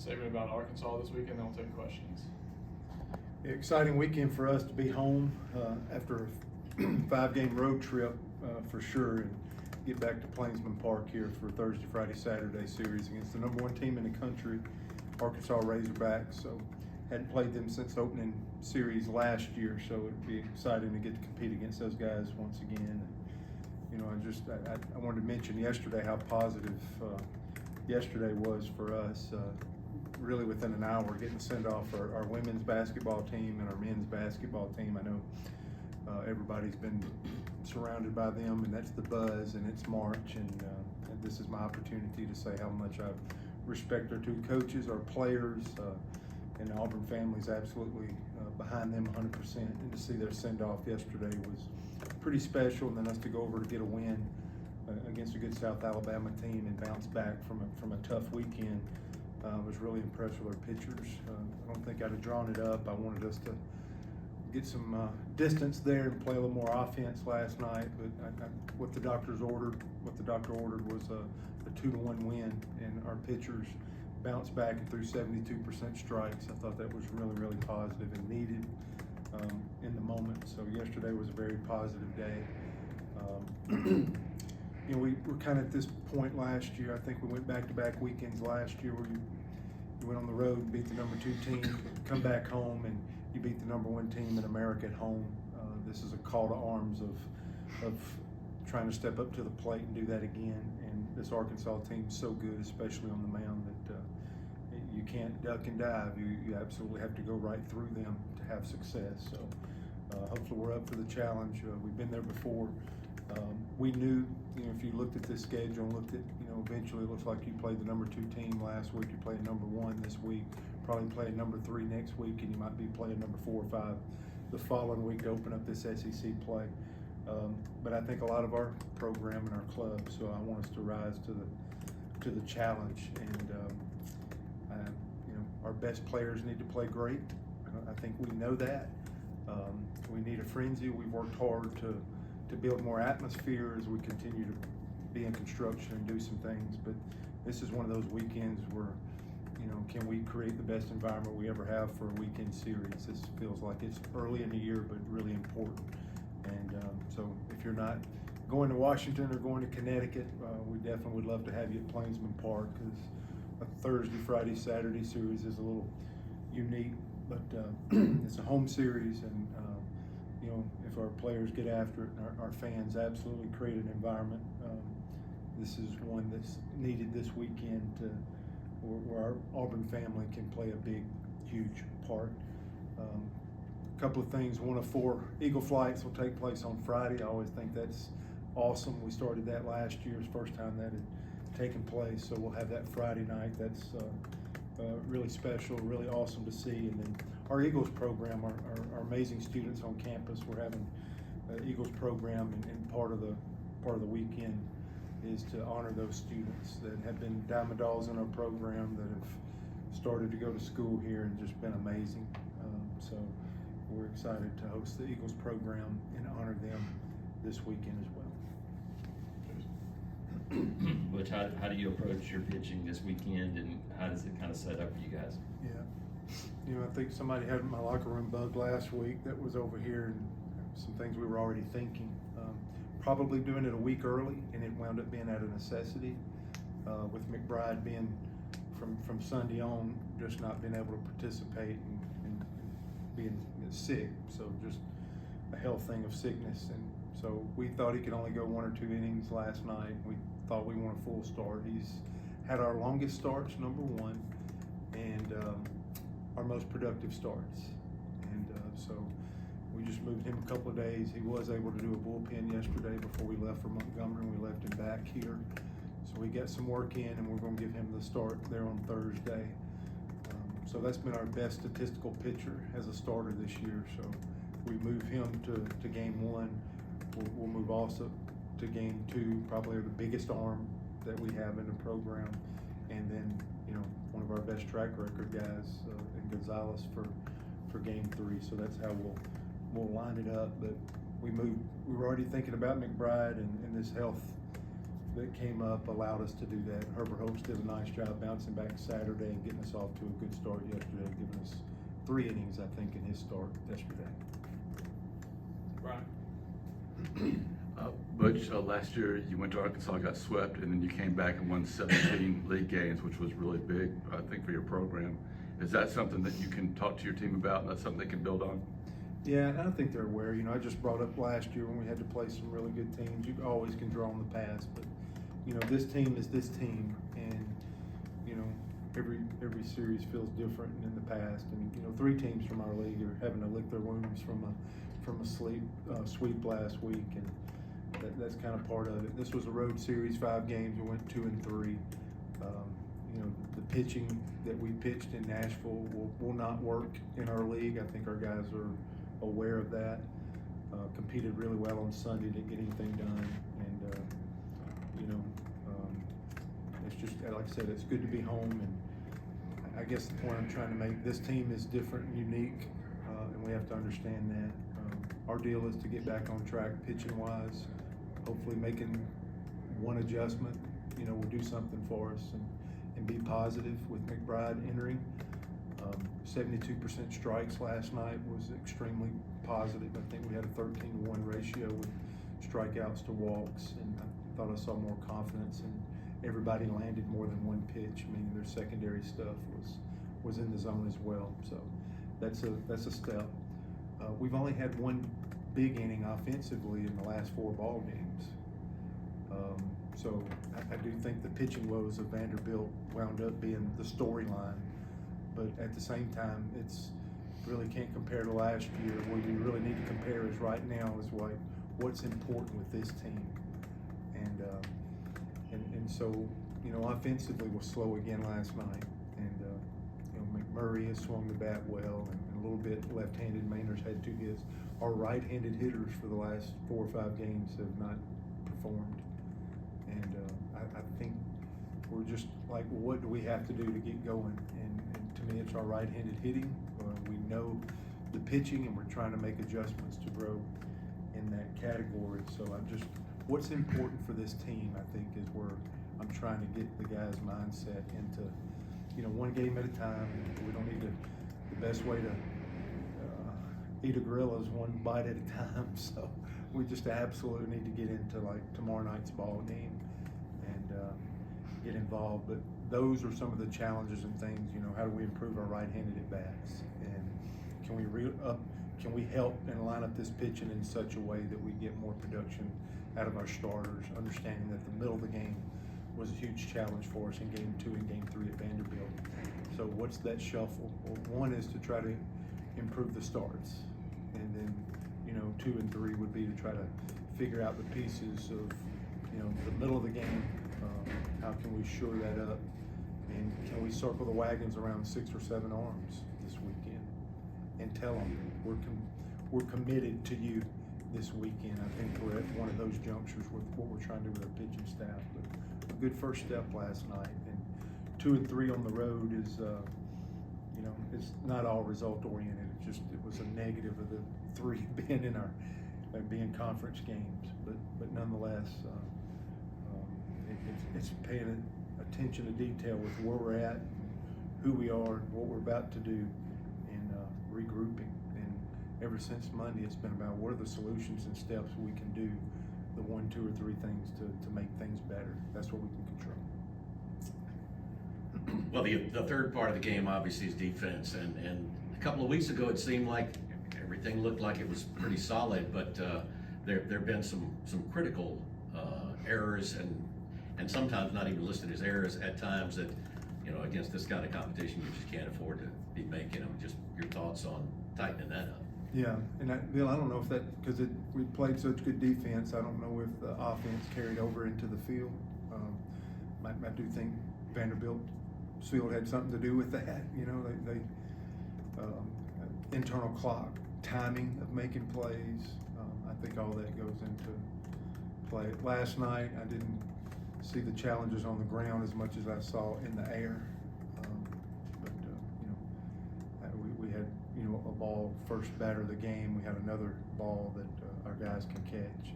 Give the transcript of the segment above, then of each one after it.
statement about Arkansas this weekend, then we'll take questions. Exciting weekend for us to be home after a 5-game road trip for sure, and get back to Plainsman Park here for Thursday, Friday, Saturday series against the number 1 team in the country, Arkansas Razorbacks. So hadn't played them since opening series last year, so it'd be exciting to get to compete against those guys once again. You know, I wanted to mention yesterday how positive yesterday was for us. Really within an hour, getting sent off our women's basketball team and our men's basketball team. I know everybody's been surrounded by them, and that's the buzz, and it's March, and this is my opportunity to say how much I respect our 2 coaches, our players, and the Auburn family's absolutely behind them 100%. And to see their send-off yesterday was pretty special, and then us to go over to get a win against a good South Alabama team and bounce back from a tough weekend. Was really impressed with our pitchers. I don't think I'd have drawn it up. I wanted us to get some distance there and play a little more offense last night, but what the doctor ordered was a 2-1 win, and our pitchers bounced back and threw 72% strikes. I thought that was really, really positive and needed in the moment. So yesterday was a very positive day. You know, we were kind of at this point last year. I think we went back-to-back weekends last year where you went on the road and beat the number 2 team, come back home, and you beat the number 1 team in America at home. This is a call to arms of trying to step up to the plate and do that again. And this Arkansas team's so good, especially on the mound, that you can't duck and dive. You absolutely have to go right through them to have success. So hopefully we're up for the challenge. We've been there before. We knew, you know, if you looked at this schedule and looked at, you know, eventually it looks like you played the number 2 team last week, you played number 1 this week, probably play number 3 next week, and you might be playing number 4 or 5 the following week to open up this SEC play. But I think a lot of our program and our club, so I want us to rise to the challenge. And you know, our best players need to play great. I think we know that. We need a frenzy. We've worked hard to build more atmosphere as we continue to be in construction and do some things. But this is one of those weekends where, you know, can we create the best environment we ever have for a weekend series? This feels like it's early in the year, but really important. And so if you're not going to Washington or going to Connecticut, we definitely would love to have you at Plainsman Park, because a Thursday, Friday, Saturday series is a little unique, but it's a home series, and you know, if our players get after it and our fans absolutely create an environment, this is one that's needed this weekend where our Auburn family can play a big, huge part. A couple of things. 1 of 4 Eagle flights will take place on Friday. I always think that's awesome. We started that last year. It's the first time that had taken place, so we'll have that Friday night. That's really special, really awesome to see. And then our Eagles program, our amazing students on campus, we're having Eagles program, and part of the weekend is to honor those students that have been diamond dolls in our program, that have started to go to school here and just been amazing. So we're excited to host the Eagles program and honor them this weekend as well. Butch, how do you approach your pitching this weekend, and how does it kind of set up for you guys? Yeah, you know, I think somebody had my locker room bug last week that was over here, and some things we were already thinking. Probably doing it a week early, and it wound up being out of necessity, with McBride being from Sunday on just not being able to participate and being sick. So just a health thing of sickness, and so we thought he could only go 1 or 2 innings last night. We thought we want a full start. He's had our longest starts, number 1, and our most productive starts. And so we just moved him a couple of days. He was able to do a bullpen yesterday before we left for Montgomery, and we left him back here. So we got some work in, and we're going to give him the start there on Thursday. So that's been our best statistical pitcher as a starter this year. So if we move him to game 1, we'll move also to game 2, probably the biggest arm that we have in the program. And then, you know, one of our best track record guys in Gonzalez for game 3. So that's how we'll line it up. But we were already thinking about McBride and this health that came up allowed us to do that. Herbert Holtz did a nice job bouncing back Saturday and getting us off to a good start yesterday, giving us 3 innings, I think, in his start yesterday. Brian? Butch, last year you went to Arkansas, got swept, and then you came back and won 17 league games, which was really big, I think, for your program. Is that something that you can talk to your team about, and that's something they can build on? Yeah, and I think they're aware. You know, I just brought up last year when we had to play some really good teams. You always can draw on the past, but you know, this team is this team, and you know, every series feels different in the past. And you know, 3 teams from our league are having to lick their wounds from a sweep last week, and that's kind of part of it. This was a road series, 5 games. We went 2 and 3. You know, the pitching that we pitched in Nashville will not work in our league. I think our guys are aware of that. Competed really well on Sunday, didn't get anything done, and you know, it's just like I said, it's good to be home. And I guess the point I'm trying to make, this team is different and unique, and we have to understand that. Our deal is to get back on track pitching wise. Hopefully, making one adjustment, you know, will do something for us, and be positive with McBride entering. 72% strikes last night was extremely positive. I think we had a 13-to-1 ratio with strikeouts to walks, and I thought I saw more confidence, and everybody landed more than one pitch, meaning their secondary stuff was in the zone as well. So that's a step. We've only had 1 big inning offensively in the last 4 ball games. So I do think the pitching woes of Vanderbilt wound up being the storyline, but at the same time, it's really can't compare to last year. What you really need to compare is right now is what's important with this team, and so you know, offensively was slow again last night, and you know, McMurray has swung the bat well, and a little bit left-handed. Mainer's had 2 hits. Our right-handed hitters for the last 4 or 5 games have not performed. And I think we're just like, well, what do we have to do to get going? And to me, it's our right-handed hitting. We know the pitching, and we're trying to make adjustments to grow in that category. So what's important for this team, I think, is where I'm trying to get the guys' mindset into, you know, 1 game at a time. We don't need the best way to eat a gorilla is 1 bite at a time. So we just absolutely need to get into like tomorrow night's ball game and get involved. But those are some of the challenges and things. You know, how do we improve our right-handed at bats, and can we help and line up this pitching in such a way that we get more production out of our starters? Understanding that the middle of the game was a huge challenge for us in game 2 and game 3 at Vanderbilt. So what's that shuffle? Well, 1 is to try to improve the starts, and then, you know, 2 and 3 would be to try to figure out the pieces of, you know, the middle of the game. How can we shore that up, and can we circle the wagons around 6 or 7 arms this weekend and tell them we're committed to you this weekend? I think we're at one of those junctures with what we're trying to do with our pitching staff. But a good first step last night, and 2 and 3 on the road is, you know, it's not all result oriented. It was a negative of the 3 being in our being conference games, but nonetheless, it's paying attention to detail with where we're at, who we are, what we're about to do, and regrouping. And ever since Monday, it's been about what are the solutions and steps we can do, the 1, 2, or 3 things to make things better. That's what we can control. Well, the third part of the game obviously is defense, and a couple of weeks ago it seemed like everything looked like it was pretty solid, but there have been some critical errors and sometimes not even listed as errors at times that, you know, against this kind of competition you just can't afford to be making them. Just your thoughts on tightening that up. Yeah, and Bill, I don't know if that, because we played such good defense, I don't know if the offense carried over into the field. I do think Vanderbilt's field had something to do with that. You know, they internal clock, timing of making plays. I think all that goes into play. Last night, I didn't see the challenges on the ground as much as I saw in the air. But you know, we had, you know, a ball first batter of the game. We had another ball that our guys can catch.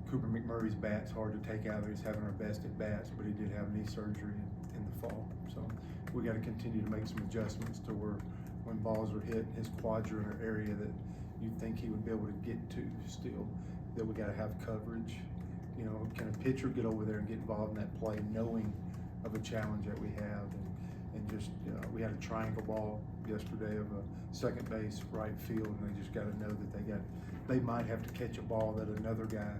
Cooper McMurray's bat's hard to take out. He's having our best at bats, but he did have knee surgery in the fall. So we got to continue to make some adjustments to where when balls are hit, his quadrant or area that you think he would be able to get to still, that we got to have coverage. You know, can a pitcher get over there and get involved in that play knowing of a challenge that we have? And just, we had a triangle ball yesterday of a second base, right field, and they just got to know that they might have to catch a ball that another guy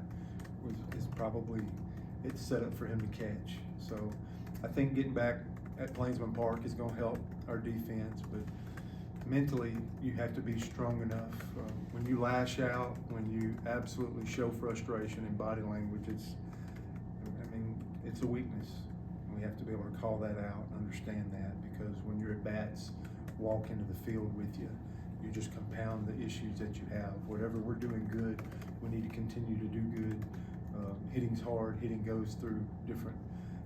is probably, it's set up for him to catch. So I think getting back at Plainsman Park is going to help our defense, but mentally you have to be strong enough. When you lash out, when you absolutely show frustration in body language, it's a weakness. We have to be able to call that out and understand that, because when your at-bats walk into the field with you, you just compound the issues that you have. Whatever we're doing good, we need to continue to do good. Hitting's hard, hitting goes through different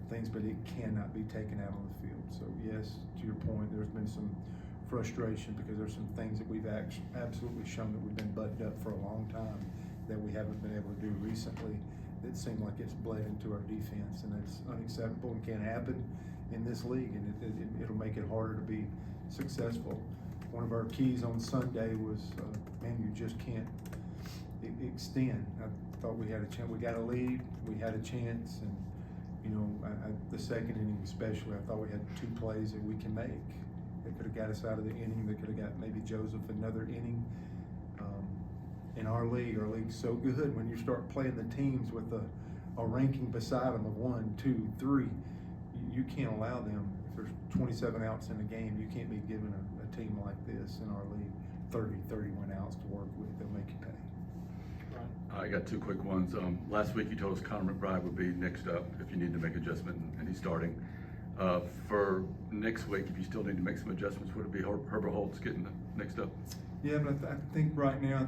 things, but it cannot be taken out on the field. So yes, to your point, there's been some frustration because there's some things that we've absolutely shown that we've been buttoned up for a long time that we haven't been able to do recently. It seemed like it's bled into our defense, and it's unacceptable and can't happen in this league, and it'll make it harder to be successful. One of our keys on Sunday was, man, you just can't extend. I thought we had a chance. We got a lead. We had a chance, and you know, the second inning especially, I thought we had two plays that we can make. They could have got us out of the inning. They could have got maybe Joseph another inning. In our league's so good when you start playing the teams with a ranking beside them of 1, 2, 3. You can't allow them, if there's 27 outs in a game, you can't be giving a team like this in our league 30, 31 outs to work with. They'll make you pay. Right. I got two quick ones. Last week you told us Connor McBride would be next up if you need to make adjustment, and he's starting. For next week, if you still need to make some adjustments, would it be Herbert Holtz getting next up? Yeah, but I think right now,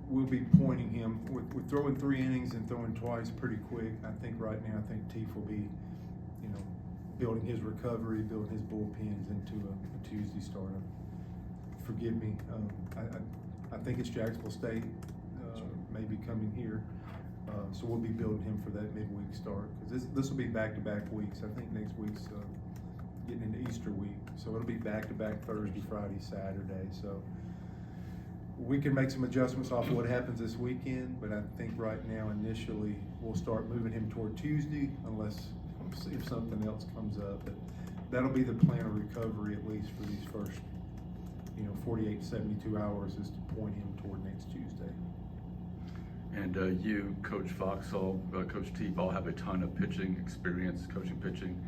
we'll be pointing him with throwing 3 innings and throwing twice pretty quick. I think right now, Teef will be, you know, building his recovery, building his bullpens into a Tuesday start. Forgive me. I think it's Jacksonville State, maybe coming here. So we'll be building him for that midweek start, because this will be back-to-back weeks. I think next week's getting into Easter week, so it'll be back-to-back Thursday, Friday, Saturday. So we can make some adjustments off of what happens this weekend, but I think right now initially we'll start moving him toward Tuesday, unless if something else comes up. But that'll be the plan of recovery, at least for these first 48 to 72 hours, is to point him toward next Tuesday. And you, Coach Foxall, Coach Teef, all have a ton of pitching experience, coaching pitching.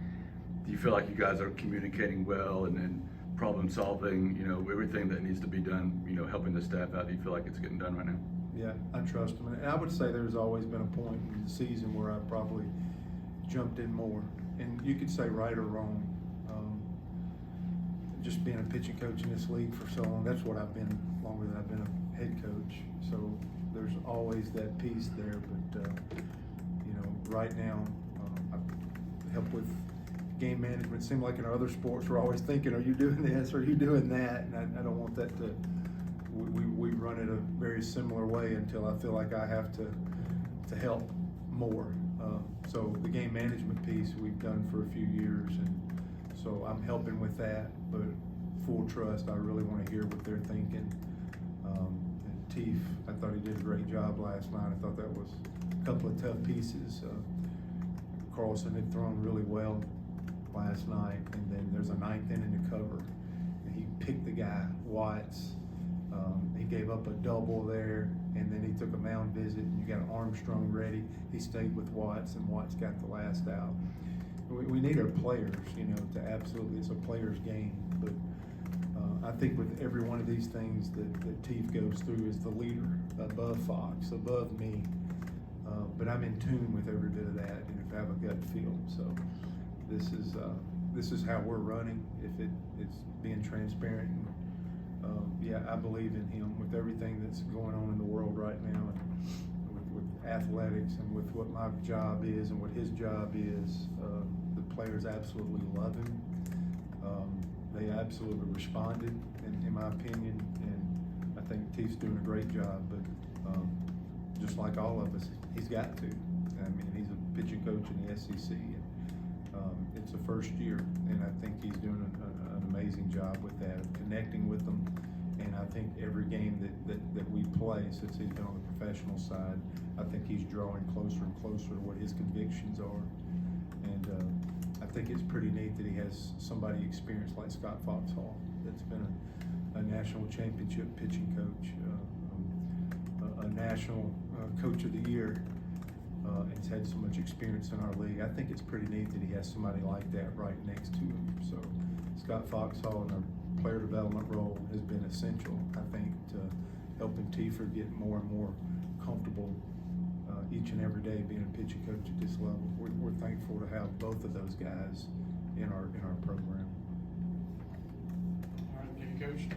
Do you feel like you guys are communicating well and problem solving, everything that needs to be done, helping the staff out? Do you feel like it's getting done right now? Yeah, I trust them. And I would say there's always been a point in the season where I probably jumped in more. And you could say right or wrong. Just being a pitching coach in this league for so long, that's what I've been longer than I've been a head coach. So there's always that piece there. But, right now, I help with game management. It seems like in our other sports, we're always thinking, are you doing this? Are you doing that? And I don't want that to, we run it a very similar way until I feel like I have to help more. So the game management piece we've done for a few years, and so I'm helping with that, but full trust, I really want to hear what they're thinking. And Teef, I thought he did a great job last night. I thought that was a couple of tough pieces. Carlson had thrown really well last night, and then there's a 9th inning to cover. And he picked the guy, Watts. He gave up a double there, and then he took a mound visit, and you got Armstrong ready. He stayed with Watts, and Watts got the last out. We need our players, to absolutely, it's a player's game. But I think with every one of these things that Teef goes through as the leader, above Fox, above me, but I'm in tune with every bit of that, and if I have a gut feel. So this is how we're running. If it's being transparent. Yeah, I believe in him with everything that's going on in the world right now, and with athletics and with what my job is and what his job is. The players absolutely love him. They absolutely responded, in my opinion, and I think Teef's doing a great job. But just like all of us, he's got to. I mean, he's a pitching coach in the SEC. And, it's the first year, and I think he's doing an amazing job with that, of connecting with them. And I think every game that we play, since he's been on the professional side, I think he's drawing closer and closer to what his convictions are. And I think it's pretty neat that he has somebody experienced like Scott Foxhall, that's been a national championship pitching coach, a national coach of the year, and he's had so much experience in our league. I think it's pretty neat that he has somebody like that right next to him. So Scott Foxhall in our player development role has been essential, I think, to helping Tiefer get more and more comfortable each and every day being a pitching coach at this level. We're thankful to have both of those guys in our program. All right, thank you, Coach.